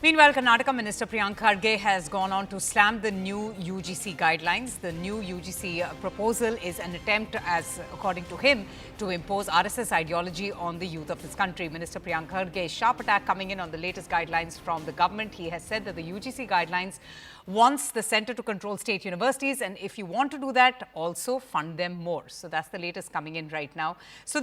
Meanwhile, Karnataka Minister Priyank Kharge has gone on to slam the new UGC guidelines. The new UGC proposal is an attempt, as according to him, to impose RSS ideology on the youth of this country. Minister Priyank Kharge's sharp attack coming in on the latest guidelines from the government. He has said that the UGC guidelines wants the centre to control state universities, and if you want to do that, also fund them more. So that's the latest coming in right now. So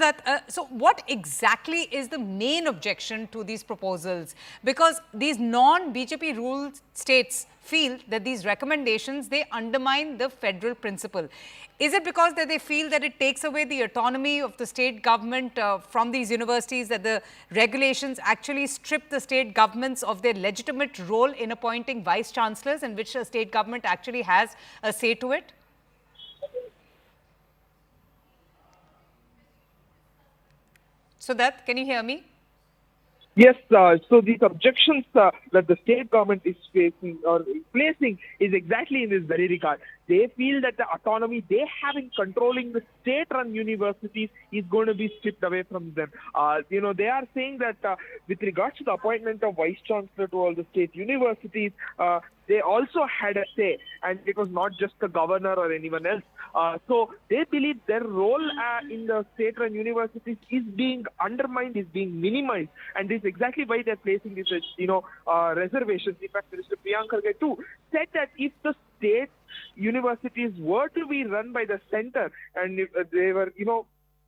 what exactly is the main objection to these proposals? Because these non-BJP ruled states feel that these recommendations, they undermine the federal principle. Is it because that they feel that it takes away the autonomy of the state government from these universities, that the regulations actually strip the state governments of their legitimate role in appointing vice chancellors, in which a state government actually has a say to it? So that, can you hear me? Yes, so these objections that the state government is facing or placing is exactly in this very regard. They feel that the autonomy they have in controlling the state-run universities is going to be stripped away from them. They are saying that with regards to the appointment of vice chancellor to all the state universities, they also had a say, and it was not just the governor or anyone else. So they believe their role in the state-run universities is being undermined, is being minimized, and this is exactly why they're placing these, reservations. In fact, Minister Priyank Kharge too said that if the state universities were to be run by the center, and if they were,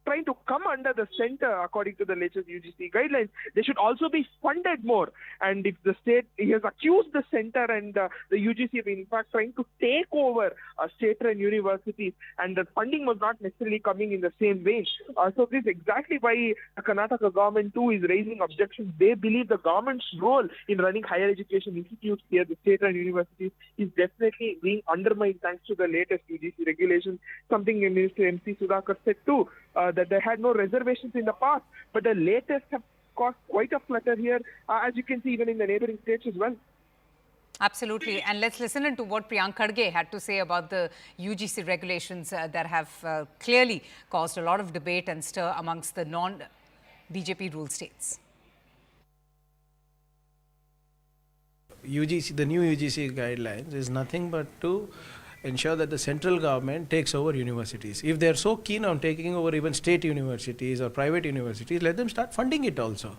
trying to come under the center according to the latest UGC guidelines, they should also be funded more. And if the state, he has accused the center and the UGC of in fact trying to take over state-run universities, and the funding was not necessarily coming in the same way. So this is exactly why the Karnataka government too is raising objections. They believe the government's role in running higher education institutes here, the state-run universities, is definitely being undermined thanks to the latest UGC regulations. Something Minister M.C. Sudhakar said too, that they had no reservations in the past, but the latest have caused quite a flutter here, as you can see even in the neighboring states as well. Absolutely. And let's listen to what Priyank Kharge had to say about the UGC regulations that have clearly caused a lot of debate and stir amongst the non-BJP ruled states. The new UGC guidelines is nothing but to ensure that the central government takes over universities. If they are so keen on taking over even state universities or private universities, let them start funding it also.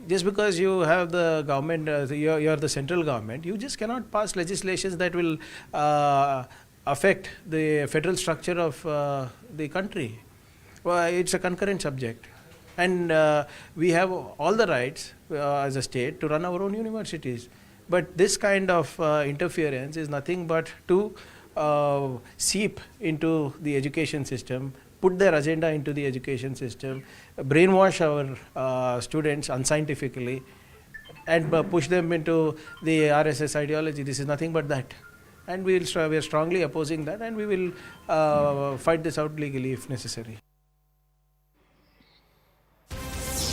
Just because you have the government, you are the central government, you just cannot pass legislations that will affect the federal structure of the country. Well, it's a concurrent subject. And we have all the rights as a state to run our own universities. But this kind of interference is nothing but to seep into the education system, put their agenda into the education system, brainwash our students unscientifically, and push them into the RSS ideology. This is nothing but that. And we are strongly opposing that, and we will fight this out legally if necessary.